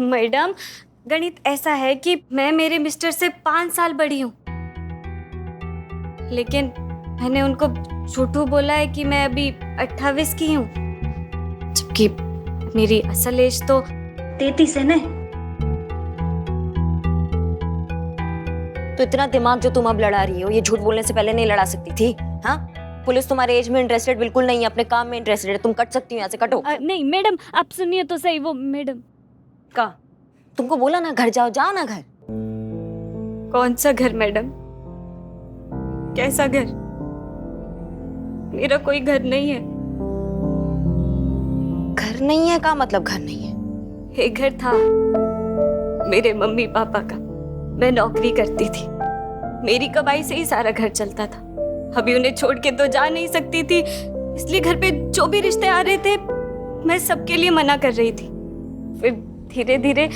Madam, गणित ऐसा है कि मैं मेरे मिस्टर से 5 साल बड़ी हूँ, लेकिन मैंने उनको झूठू बोला है कि मैं अभी 28 की हूँ, जबकि मेरी असल एज तो 33 है ना। तो इतना दिमाग जो तुम अब लड़ा रही हो, ये झूठ बोलने से पहले नहीं लड़ा सकती थी? हाँ, पुलिस तुम्हारे एज में इंटरेस्टेड बिल्कुल नहीं है, अपने काम में इंटरेस्टेड है। तुम कट सकती हो, यहाँ से कटो। नहीं मैडम, आप सुनिए तो सही। वो मैडम का तुमको बोला ना घर जाओ, जाओ ना घर। कौन सा घर मैडम? कैसा घर? मेरा कोई घर नहीं है। घर नहीं है का मतलब घर नहीं है? एक घर था मेरे मम्मी पापा का, मैं नौकरी करती थी, मेरी कमाई से ही सारा घर चलता था। अभी उन्हें छोड़ के तो जा नहीं सकती थी, इसलिए घर पे जो भी रिश्ते आ रहे थे मैं सबके लिए मना कर रही थी। फिर धीरे धीरे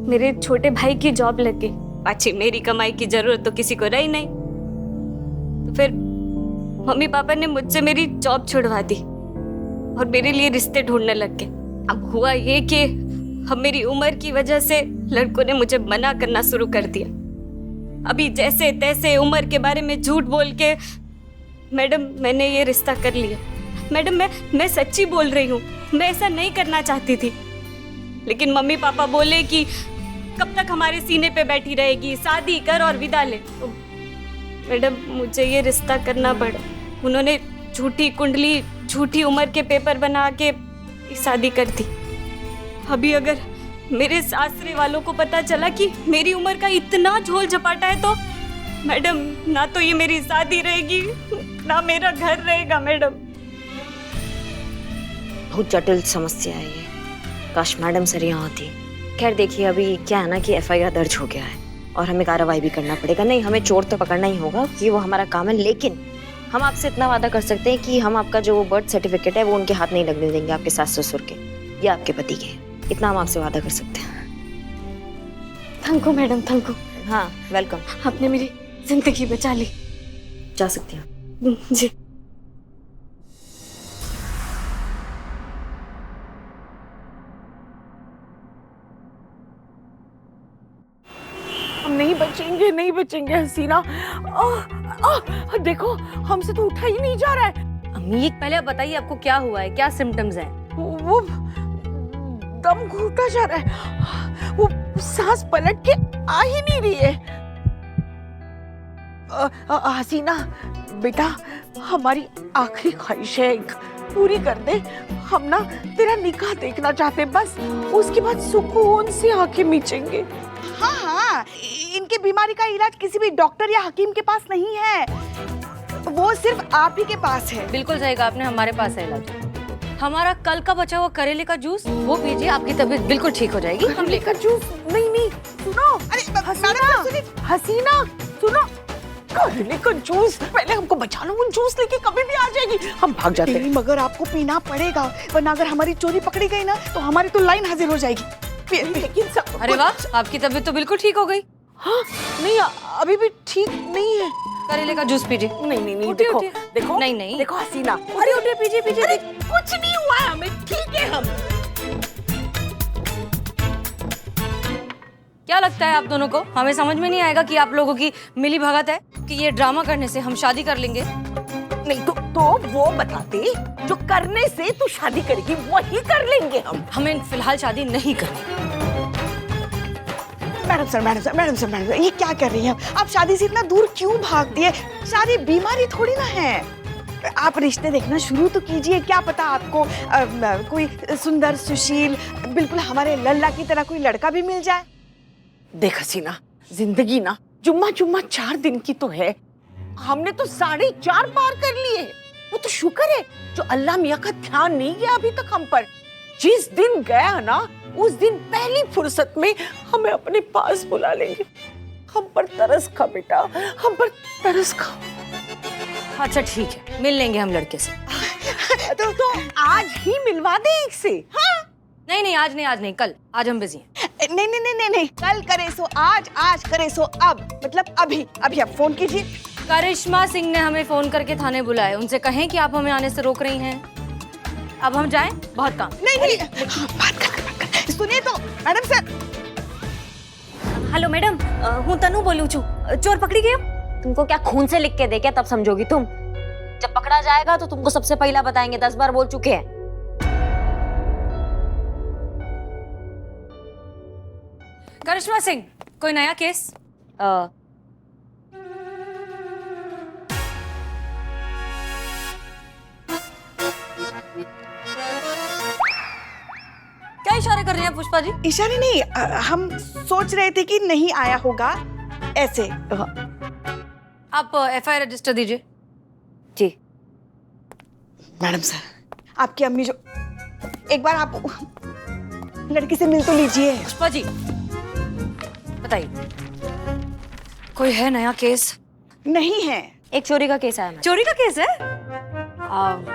मेरे छोटे भाई की जॉब लग गई, पाछी मेरी कमाई की जरूरत तो किसी को रही नहीं। तो फिर मम्मी पापा ने मुझसे मेरी जॉब छुड़वा दी और मेरे लिए रिश्ते ढूंढने लग गए। अब हुआ ये कि अब मेरी उम्र की वजह से लड़कों ने मुझे मना करना शुरू कर दिया। अभी जैसे तैसे उम्र के बारे में झूठ बोल के मैडम मैंने ये रिश्ता कर लिया। मैडम मैं सच्ची बोल रही हूँ, मैं ऐसा नहीं करना चाहती थी, लेकिन मम्मी पापा बोले कि कब तक हमारे सीने पे बैठी रहेगी, शादी कर और विदा ले। तो मैडम मुझे ये रिश्ता करना पड़ा। उन्होंने झूठी कुंडली, झूठी उम्र के पेपर बना के शादी कर दी। अभी अगर मेरे सासरे वालों को पता चला कि मेरी उम्र का इतना झोल झपाटा है तो मैडम ना तो ये मेरी शादी रहेगी ना मेरा घर रहेगा। मैडम बहुत जटिल समस्या है ये। काश मैडम सर यहाँ होती। खैर देखिए, अभी क्या है ना कि FIR दर्ज हो गया है और हमें कार्रवाई भी करना पड़ेगा। नहीं, हमें चोर तो पकड़ना ही होगा कि वो हमारा काम है, लेकिन हम आपसे इतना वादा कर सकते हैं कि हम आपका जो बर्थ सर्टिफिकेट है वो उनके हाथ नहीं लगने देंगे, आपके सास ससुर के या आपके पति के। इतना हम आपसे वादा कर सकते हैं। Thank you madam, thank you. हाँ, वेलकम। आपने मेरी जिंदगी बचा ली। जा सकती हैं जी। हम नहीं बचेंगे, नहीं बचेंगे हसीना। देखो हमसे तो उठा ही नहीं जा रहा है। अम्मी पहले आप बताइए आपको क्या हुआ है, क्या सिम्टम्स हैं? वो दम घुटा जा रहा है, वो सांस पलट के आ ही नहीं रही है। हसीना बेटा, हमारी आखिरी ख्वाहिश है, एक पूरी कर दे। हम ना तेरा निकाह देखना चाहते, बस उसके बाद सुकून से आंखें मीचेंगे। हाँ हाँ, इनकी बीमारी का इलाज किसी भी डॉक्टर या हकीम के पास नहीं है, वो सिर्फ आप ही के पास है। बिल्कुल सही कहा आपने, हमारे पास है इलाज। हमारा कल का बचा हुआ करेले का जूस वो पीजिए, आपकी तबीयत बिल्कुल ठीक हो जाएगी। हम लेकर जूस नहीं सुनो। अरे हसीना, हसीना सुनो, करेले का जूस पहले हमको बचा लो, वो जूस लेके कभी भी आ जाएगी, हम भाग जाते हैं। मगर आपको पीना पड़ेगा, वरना अगर हमारी चोरी पकड़ी गई ना तो हमारी तो लाइन हाजिर हो जाएगी। लेकिन अरे वाह, आपकी तबीयत तो बिल्कुल ठीक हो गई। हाँ नहीं, अभी भी ठीक नहीं है। करेले का जूस पीजिए। नहीं उठिए, देखो उठिए। देखो नहीं देखो हसीना, अरे उठिए, पीजिए पीजिए। अरे कुछ नहीं हुआ है हमें, ठीक है हम। क्या लगता है आप दोनों को? हमें समझ में नहीं आएगा कि आप लोगों की मिली भगत है कि ये ड्रामा करने से हम शादी कर लेंगे। नहीं तो वो बताते जो करने से तू शादी करेगी वही कर लेंगे हम। हमें फिलहाल शादी नहीं करनी। मैडम सर, ये क्या कर रही हैं आप? शादी से इतना दूर क्यों भागती है? शादी बीमारी थोड़ी ना है। आप रिश्ते देखना शुरू तो कीजिए, क्या पता आपको कोई सुंदर सुशील बिल्कुल हमारे लल्ला की तरह कोई लड़का भी मिल जाए। देख हसीना, जिंदगी ना जुम्मा 4 दिन की तो है, हमने तो 4.5 पार कर लिए। वो तो शुक्र है जो अल्लाह मियाँ का ध्यान नहीं गया अभी तक हम पर। जिस दिन गया ना उस दिन पहली फुर्सत में हमें अपने पास बुला लेंगे। हम पर तरस खा बेटा, हम पर तरस खा। अच्छा ठीक है, मिल लेंगे हम लड़के से। तो आज ही मिलवा दे एक से। हाँ नहीं आज नहीं कल। आज हम बिजी हैं। नहीं, कल करे सो आज करे सो अब, मतलब अभी आप फोन कीजिए। करिश्मा सिंह ने हमें फोन करके थाने बुलाया, उनसे कहें कि आप हमें आने से रोक रही हैं। अब हम जाएं, बहुत काम। नहीं, बात कर। सुनिए तो मैडम सर, हेलो मैडम, हूँ तनु बोलूं छू, चोर पकड़ी गयो। तुमको क्या खून से लिख के दे क्या, तब समझोगी तुम। जब पकड़ा जाएगा तो तुमको सबसे पहला बताएंगे, 10 बार बोल चुके हैं। करिश्मा सिंह, कोई नया केस? क्या इशारे कर रही हैं पुष्पा जी? इशारे नहीं, हम सोच रहे थे कि नहीं आया होगा ऐसे। आप FIR रजिस्टर दीजिए। जी मैडम सर, आपकी अम्मी जो, एक बार आप लड़की से मिल तो लीजिए। पुष्पा जी बताइए, कोई है नया केस? नहीं है। एक चोरी का केस आया मैडम। चोरी का केस है?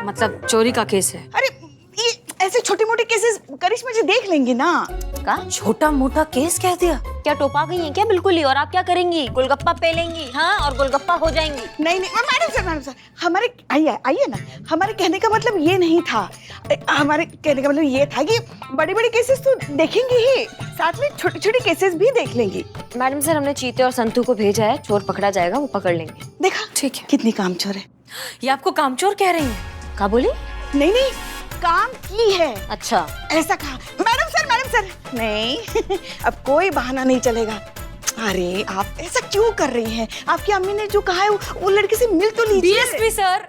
मतलब चोरी का केस है? अरे ये ऐसे छोटे मोटे केसेस करिश्मा जी देख लेंगे ना। का छोटा मोटा केस कह दिया? क्या टोपा गई हैं क्या? बिल्कुल ही। और आप क्या करेंगी? गोलगप्पा पे लेंगी, हाँ, और गोलगप्पा हो जाएंगी। नहीं नहीं मैडम सर, हमारे आइए आइए ना, हमारे कहने का मतलब ये नहीं था। हमारे कहने का मतलब ये था कि बड़े बड़े केसेस तो देखेंगे ही, साथ में छोटे छोटे केसेस भी देख लेंगी। मैडम सर, हमने चीते और संतू को भेजा है, चोर पकड़ा जाएगा, वो पकड़ लेंगे। देखा ठीक है। कितनी कामचोर है। ये आपको कामचोर कह रही हैं? का बोली? नहीं नहीं, काम की है, अच्छा, ऐसा कहा। मैडम सर नहीं अब कोई बहाना नहीं चलेगा। अरे आप ऐसा क्यों कर रही हैं? आपकी अम्मी ने जो कहा है वो लड़के से मिल तो लीजिए। DSP सर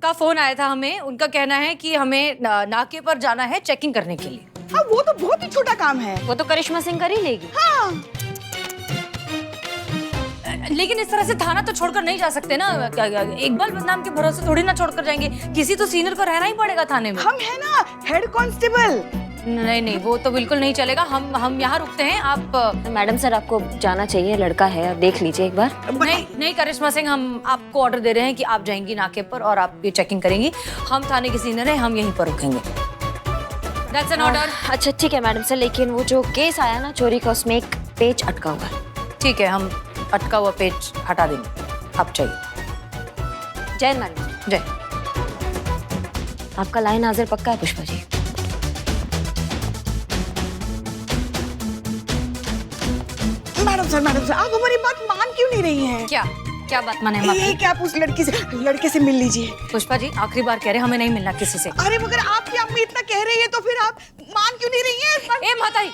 का फोन आया था हमें, उनका कहना है कि हमें नाके पर जाना है चेकिंग करने के लिए। हाँ वो तो बहुत ही छोटा काम है। वो तो करिश्मा सिंह कर ही लेगी। हाँ लेकिन इस तरह से थाना तो छोड़कर नहीं जा सकते ना। इकबाल बदनाम के भरोसे थोड़ी ना छोड़कर जाएंगे, किसी तो सीनियर को रहना ही पड़ेगा थाने में। हम है ना हेड कांस्टेबल। नहीं, वो तो बिल्कुल नहीं चलेगा। हम यहाँ रुकते हैं। आप मैडम सर, आपको जाना चाहिए, लड़का है, आप देख लीजिए एक बार। नहीं करिश्मा सिंह, हम आपको ऑर्डर दे रहे हैं कि आप जाएंगी नाके पर और आप ये चेकिंग करेंगी। हम थाने के सीनियर हैं, हम यहीं पर रुकेंगे। That's an order। अच्छा ठीक है मैडम सर, लेकिन वो जो केस आया ना चोरी का, उसमें एक पेज अटका हुआ है। ठीक है, हम अटका हुआ पेज हटा देंगे। आप चाहिए। जय मैडम। जय। आपका लाइन हाजिर पक्का है पुष्पा जी? मैडम सर आप हमारी बात मान क्यों नहीं रही हैं? क्या बात माने हम ये आपकी? क्या आप उस लड़के से मिल लीजिए। पुष्पा जी आखिरी बार कह रहे हैं, हमें नहीं मिलना किसी से। अरे मगर आपकी अम्मी इतना कह रही है तो फिर आप मान क्यों नहीं रही हैं? ए माताई,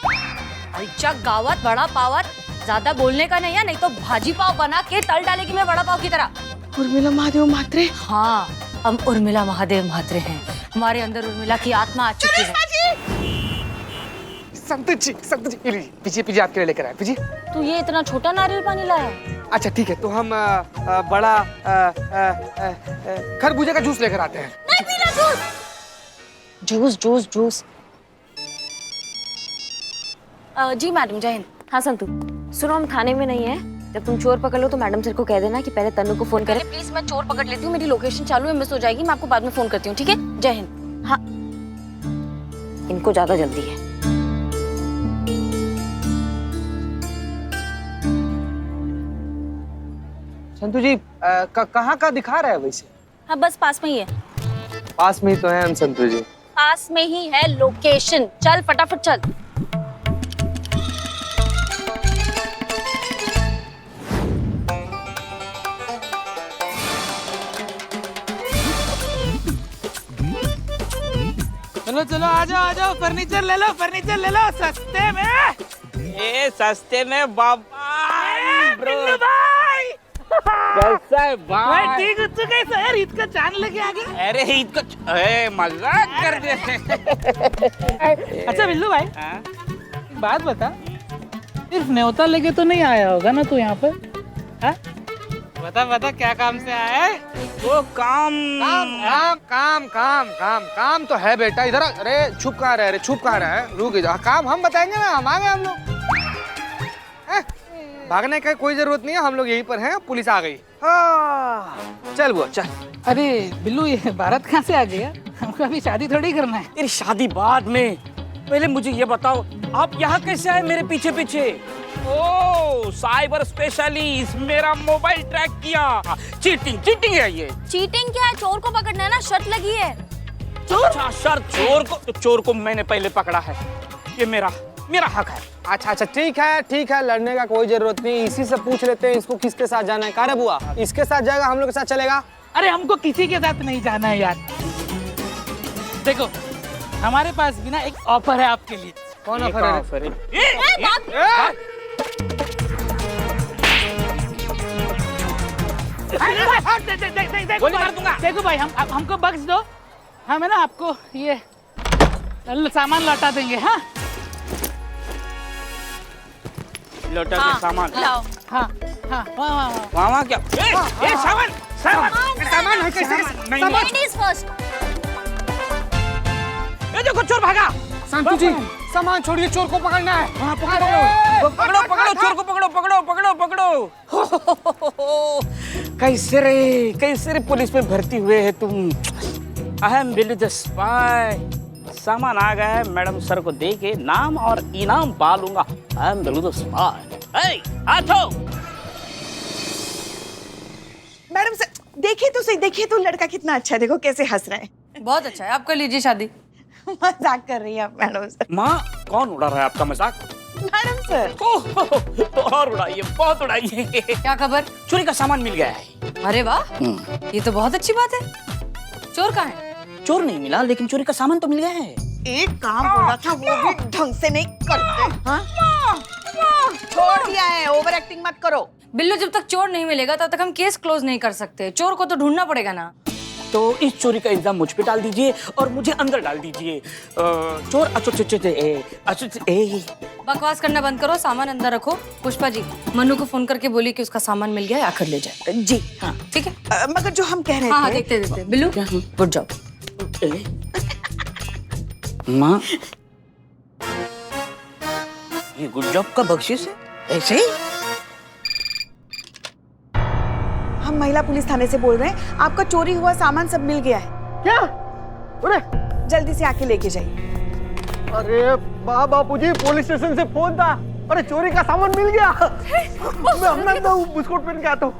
आईच्या गावात वड़ा पावात ज्यादा बोलने का नहीं है, नहीं तो भाजी पाव बना के तल डालेगी मैं वड़ा पाव की तरह। उर्मिला महादेव म्हात्रे। हाँ, हम उर्मिला महादेव म्हात्रे हैं। हमारे अंदर उर्मिला की आत्मा आ चुकी है। संतु जी पीछे आपके लिए लेकर आए। पीछे। तू ये इतना छोटा नारियल पानी लाया? अच्छा ठीक है, तो हम बड़ा खरबूजे का जूस लेकर आते हैं। नहीं पीना जूस। जूस। जी मैडम, जय हिंद। हाँ संतू, सुनो, हम थाने में नहीं है। जब तुम चोर पकड़ लो तो मैडम सर को कह देना कि पहले तन्नू को फोन करे। प्लीज मैं चोर पकड़ लेती हूँ, मेरी लोकेशन चालू है, मिस हो जाएगी, मैं आपको बाद में फोन करती हूँ, ठीक है? जय हिंद। हाँ, इनको ज्यादा जल्दी है। संतु जी कहाँ का दिखा रहा है वैसे? हाँ बस पास में ही है। पास में ही तो है हम संतु जी। पास में ही है लोकेशन, चल फटाफट चल। चलो आ जाओ, फर्नीचर ले लो सस्ते में। ए सस्ते में बाबा बिल्लू भाई, कैसा है भाई भाई? ठीक हो तो कैसा है? ईद का चांद लेके आ गया। अरे ईद को मजाक कर दे। अच्छा बिल्लू भाई, हाँ? एक बात बता, सिर्फ न्योता लेके तो नहीं आया होगा ना तू यहाँ पर? हाँ? बता क्या काम से आया है? वो काम काम तो है बेटा। इधर अरे छुप कहाँ रहे हैं? रुक जा, काम हम बताएंगे ना, हम आ गए हम लोग। भागने का कोई जरूरत नहीं है, हम लोग यहीं पर हैं, पुलिस आ गई। चल वो चल। अरे बिल्लू, ये भारत कहाँ से आ गया? हमको अभी शादी थोड़ी करना है। तेरी शादी बाद में, पहले मुझे ये बताओ आप यहाँ कैसे आए मेरे पीछे पीछे? ओ साइबर स्पेशलिस्ट, मेरा मोबाइल ट्रैक किया। चीटिंग है ये। चीटिंग क्या है? चोर को पकड़ना है ना, शर्त लगी है। अच्छा शर्त, चोर को मैंने पहले पकड़ा है। ये मेरा हक है। अच्छा अच्छा ठीक है, लड़ने का कोई जरूरत नहीं, इसी से पूछ लेते हैं इसको किसके साथ जाना है। कारे बुआ, इसके साथ जाएगा, हम लोग के साथ चलेगा? अरे हमको किसी के साथ नहीं जाना है यार। देखो हमारे पास भी ना एक ऑफर है आपके लिए। कौन एक ऑफर है? ऑफर है? गोली मार दूंगा। देखो भाई हमको बख्श दो, हम है ना आपको ये सामान लौटा देंगे। हाँ लौटा के सामान। लाओ। हाँ हाँ वाह वहाँ क्या? ए सामान है कैसे? नहीं लेडीज फर्स्ट। ये देखो चोर भागा। संतु जी, सामान छोड़िए, चोर को पकड़ना है। पकड़ो चोर को, पकड़ो। कैसे रे पुलिस में भर्ती हुए हैं तुम? I am Billy the spy. सामान आ गया है, मैडम सर को दे के नाम और इनाम पालूंगा। I am Billy the spy. ए आठो मैडम सर देखिए तो लड़का कितना अच्छा है, देखो कैसे हंस रहा है। बहुत अच्छा है, आप कर लीजिए शादी। मजाक कर रही है आप मैडम सर। माँ कौन उड़ा रहा है आपका मजाक? मैडम सर तो और उड़ाइए, बहुत उड़ाइए। क्या खबर? चोरी का सामान मिल गया है। अरे वाह, ये तो बहुत अच्छी बात है। चोर कहाँ है? चोर नहीं मिला, लेकिन चोरी का सामान तो मिल गया है। एक काम बोला था वो भी ढंग से नहीं करते। हाँ? छोड़ दिया है, ओवर एक्टिंग मत करो। बिल्लू, जब तक चोर नहीं मिलेगा तब तक हम केस क्लोज नहीं कर सकते। चोर को तो ढूंढना पड़ेगा ना। तो इस चोरी का इल्जाम मुझ पे डाल दीजिए और मुझे अंदर डाल दीजिए। चोर बकवास करना बंद करो, सामान अंदर रखो। पुष्पा जी, मनु को फोन करके बोली कि उसका सामान मिल गया, आकर ले जाए। जी हाँ ठीक है। मगर जो हम कह रहे हाँ थे। देखते बिल्लू, गुड जॉब। माँ ये गुड जॉब का बख्शिश है? ऐसे ही? हम महिला पुलिस थाने से बोल रहे हैं, आपका चोरी हुआ सामान सब मिल गया है। क्या? अरे जल्दी से आके लेके जाइए। अरे बापूजी, पुलिस स्टेशन से फोन था। अरे चोरी का सामान मिल गया। मैं अपना बिस्कुट पहन के आता हूँ।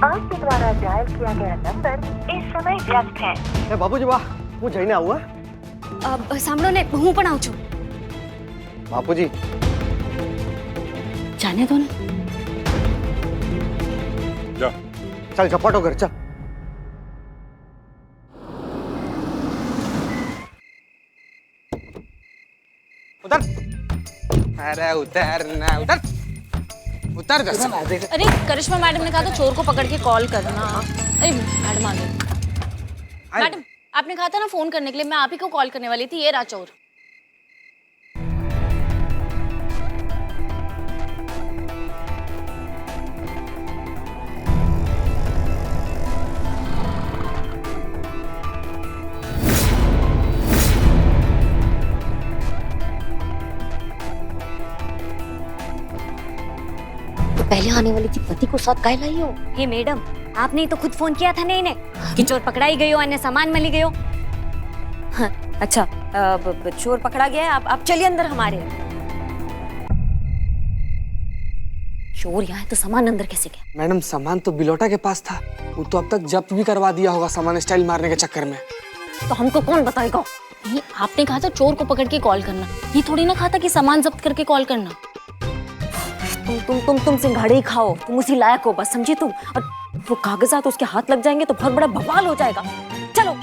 आपके द्वारा डायल किया गया नंबर इस समय व्यस्त है। बापूजी वाह, હું જઈને આવું? સાંભળો ને, હું પણ આવું છું। બાપુજી जाने दो ना। जा, चल झपाटो घर चल। उतर। अरे उतर ना, उतर जा। अरे करिश्मा मैडम ने कहा था चोर को पकड़ के कॉल करना। अरे मैडम आ गई। मैडम आपने कहा था ना फोन करने के लिए, मैं आप ही को कॉल करने वाली थी। ये रहा चोर। पहले आने वाली थी, पति को साथ काहे लाई हो? हे मैडम, आपने ही तो खुद फोन किया था ना इन्हें कि चोर पकड़ाई गयो और सामान मिली गयो। हाँ, अच्छा चोर पकड़ा गया है, आप चलिए अंदर हमारे। चोर यहाँ है तो सामान अंदर कैसे गया? मैडम सामान तो बिलोटा के पास था, वो तो अब तक जब्त भी करवा दिया होगा सामान स्टाइल मारने के चक्कर में। तो हमको कौन बताएगा? नहीं, आपने कहा था चोर को पकड़ के कॉल करना, ये थोड़ी ना कहा था कि सामान जब्त करके कॉल करना। तुम सिंघाड़े ही खाओ, तुम उसी लायक हो बस, समझी तुम? और वो कागजात उसके हाथ लग जाएंगे तो बहुत बड़ा बवाल हो जाएगा। चलो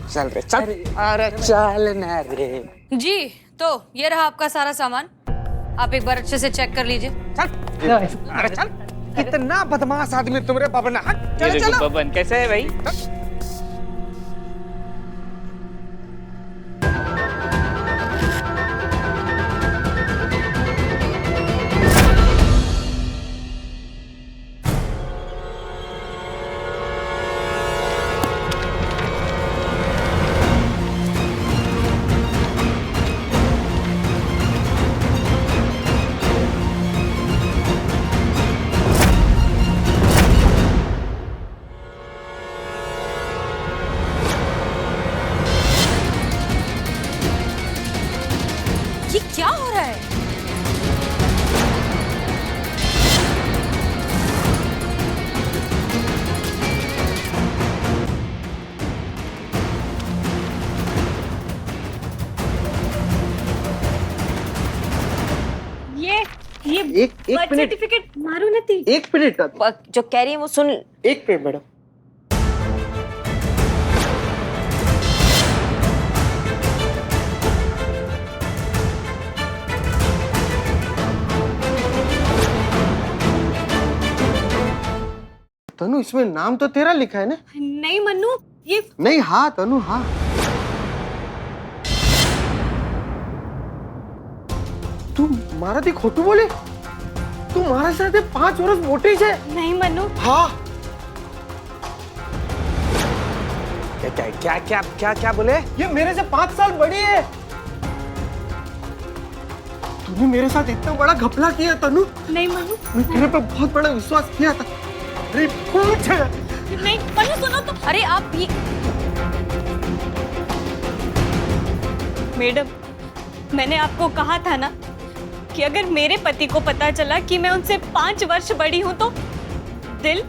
चल रे चल। अरे चल ना रे। जी, तो ये रहा आपका सारा सामान, आप एक बार अच्छे से चेक कर लीजिए। चल। अरे चल, कितना बदमाश आदमी तुम रे बबन। चलो चलो। बबन कैसे है भाई? एक बर्थ मिनट, सर्टिफिकेट मारू नती। एक मिनट, जो कह रही है वो सुन। एक मिनट मैडम। तनु, इसमें नाम तो तेरा लिखा है ना? नहीं मन्नू, ये नहीं, हाँ तनु, हाँ। तू मारा थी खोटू बोले? तू मारा साथ 5 वर्ष मोटे है। नहीं मन्नू। हाँ। क्या बोले? ये मेरे से 5 साल बड़ी है। तूने मेरे साथ इतना बड़ा घपला किया तनु। नहीं मन्नू। मैं तेरे पे बहुत बड़ा विश्वास किया था। अरे पूछ। नहीं मन्नू, सुनो तो। अरे आप भी। मैडम, मैंने आपको कहा था ना कि अगर मेरे पति को पता चला कि मैं उनसे 5 वर्ष बड़ी हूं तो दिल,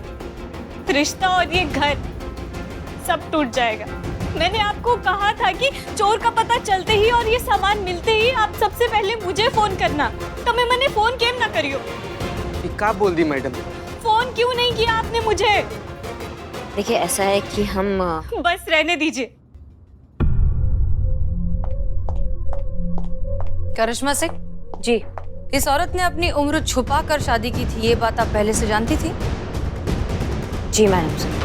रिश्ता और ये घर सब टूट जाएगा। मैंने आपको कहा था कि चोर का पता चलते ही और ये सामान मिलते ही आप सबसे पहले मुझे फोन करना। तो मैंने फोन केम ना करियो। क्या बोल दी मैडम? फोन क्यों नहीं किया आपने मुझे? देखिए ऐसा है कि हम बस रहने दीजिए। करिश्मा सिंह जी। इस औरत ने अपनी उम्र छुपा कर शादी की थी, ये बात आप पहले से जानती थी? जी मैडम सर।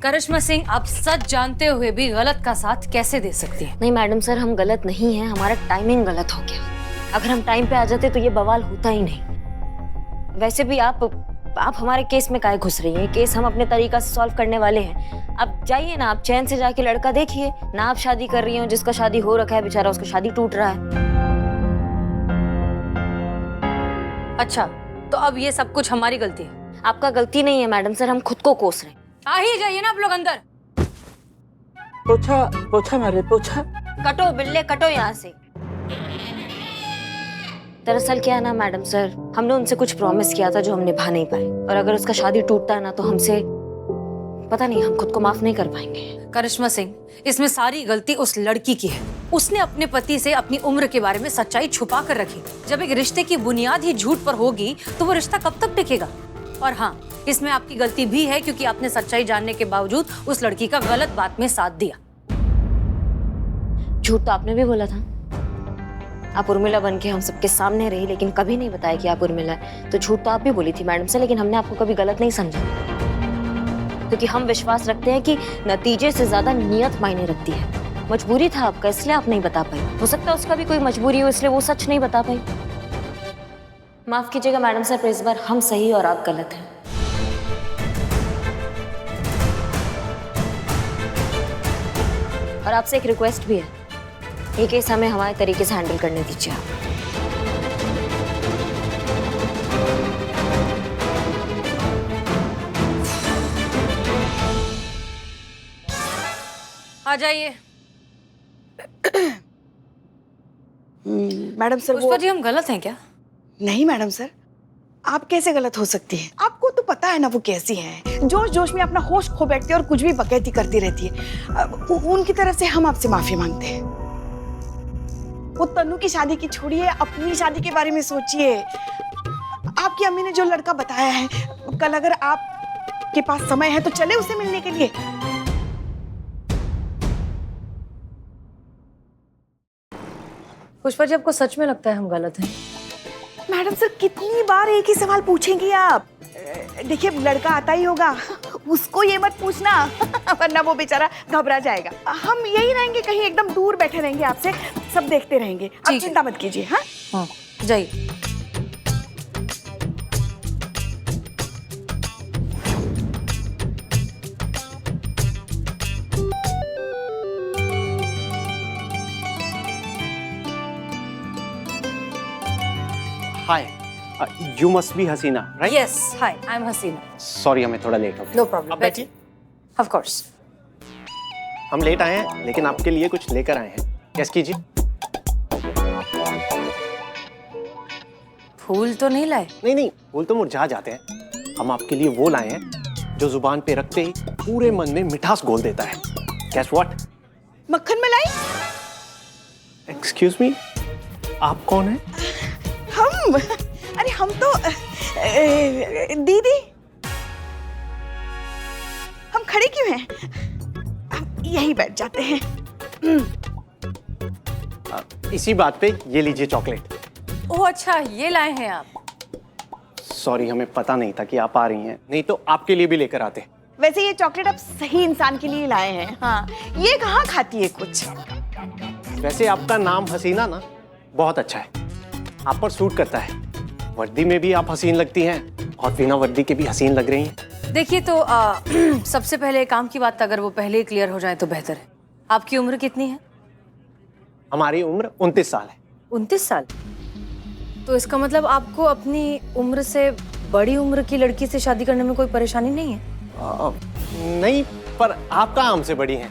करिश्मा सिंह, आप सच जानते हुए भी गलत का साथ कैसे दे सकती हैं? नहीं मैडम सर, हम गलत नहीं हैं, हमारा टाइमिंग गलत हो गया। अगर हम टाइम पे आ जाते तो ये बवाल होता ही नहीं। वैसे भी आप हमारे केस में काहे घुस रही हैं? केस हम अपने तरीका से सॉल्व करने वाले हैं। आप जाइए ना, आप चैन से जाके लड़का देखिए ना। आप शादी कर रही हो, जिसका शादी हो रखा है बेचारा, उसका शादी टूट रहा है। अच्छा, तो अब ये सब कुछ हमारी गलती है? आपका गलती नहीं है मैडम सर, हम खुद को कोस रहे हैं। आ ही जाइए ना आप लोग अंदर। पोछा मारे, पोछा। कटो बिल्ले कटो यहाँ से। दरअसल क्या है ना मैडम सर, हमने उनसे कुछ प्रॉमिस किया था जो हम निभा नहीं पाए, और अगर उसका शादी टूटता है ना तो हमसे पता नहीं, हम खुद को माफ नहीं कर पाएंगे। करिश्मा सिंह, इसमें सारी गलती उस लड़की की है। उसने अपने पति से अपनी उम्र के बारे में सच्चाई छुपा कर रखी। जब एक रिश्ते की बुनियाद ही झूठ पर होगी तो वो रिश्ता कब तक टिकेगा? और हाँ, इसमें आपकी गलती भी है क्योंकि आपने सच्चाई जानने के बावजूद उस लड़की का गलत बात में साथ दिया। झूठ तो आपने भी बोला था। आप उर्मिला बन के हम सबके सामने रही, लेकिन कभी नहीं बताया कि आप उर्मिला है। तो झूठ तो आप भी बोली थी मैडम से, लेकिन हमने आपको कभी गलत नहीं समझा, क्योंकि हम विश्वास रखते हैं कि नतीजे से ज्यादा नियत मायने रखती है। मजबूरी था आपका, इसलिए आप नहीं बता पाई। हो सकता है उसका भी कोई मजबूरी हो, इसलिए वो सच नहीं बता पाई। माफ कीजिएगा मैडम सर, पर इस बार हम सही और आप गलत हैं। और आपसे एक रिक्वेस्ट भी है, ये केस हमें हमारे तरीके से हैंडल करने दीजिए आप। आ जाइए। मैडम सर, पुष्पा जी, हम गलत हैं क्या? नहीं मैडम सर, आप कैसे गलत हो सकती हैं? आपको तो पता है ना वो कैसी हैं। जोश जोश में अपना होश खो बैठती है और कुछ भी बकैती करती रहती है। उनकी तरफ से हम आपसे माफी मांगते हैं। वो तन्नू की शादी की छोड़िए, अपनी शादी के बारे में सोचिए। आपकी अम्मी ने जो लड़का बताया है, कल अगर आपके पास समय है तो चले उसे मिलने के लिए। पुष्पा जी, आपको सच में लगता है हम गलत हैं? मैडम सर, कितनी बार एक ही सवाल पूछेंगी आप? देखिए, लड़का आता ही होगा, उसको ये मत पूछना वरना वो बेचारा घबरा जाएगा। हम यही रहेंगे, कहीं एकदम दूर बैठे रहेंगे आपसे, सब देखते रहेंगे। आप चिंता मत कीजिए। हाँ, जाइए। Hi, you must be Hasina, right? Yes, hi, I am Hasina. Sorry, हमें थोड़ा लेट हो गया। नो प्रॉब्लम, बैठिए। Of course. हम लेट आए हैं, लेकिन आपके लिए कुछ लेकर आए हैं। गेस कीजिए। फूल तो नहीं लाए? नहीं नहीं, फूल तो मुरझा जाते हैं। हम आपके लिए वो लाए हैं जो जुबान पे रखते ही पूरे मन में मिठास घोल देता है। Guess what? मक्खन मलाई। एक्सक्यूज मी, आप कौन है? हम, अरे हम तो दीदी। हम खड़े क्यों हैं? हम यहीं बैठ जाते हैं। इसी बात पे ये लीजिए चॉकलेट। ओह अच्छा, ये लाए हैं आप। सॉरी, हमें पता नहीं था कि आप आ रही हैं, नहीं तो आपके लिए भी लेकर आते। वैसे ये चॉकलेट आप सही इंसान के लिए लाए हैं। हाँ, ये कहाँ खाती है कुछ। वैसे आपका नाम हसीना ना बहुत अच्छा है, आप पर सूट करता है। वर्दी में भी आप हसीन लगती हैं और बिना वर्दी के भी हसीन लग रही हैं। देखिए तो सबसे पहले काम की बात अगर वो पहले ही क्लियर हो जाए तो बेहतर है। आपकी उम्र कितनी है? हमारी उम्र 29 साल है। 29 साल? तो इसका मतलब आपको अपनी उम्र से बड़ी उम्र की लड़की से शादी करने में कोई परेशानी नहीं है? नहीं, पर आप कहाँ हमसे बड़ी हैं?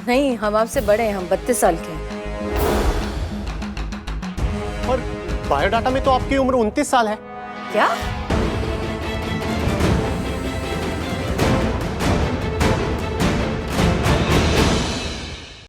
नहीं, हम आपसे बड़े हैं, हम 32 साल के हैं। और बायोडाटा में तो आपकी उम्र 29 साल है। क्या?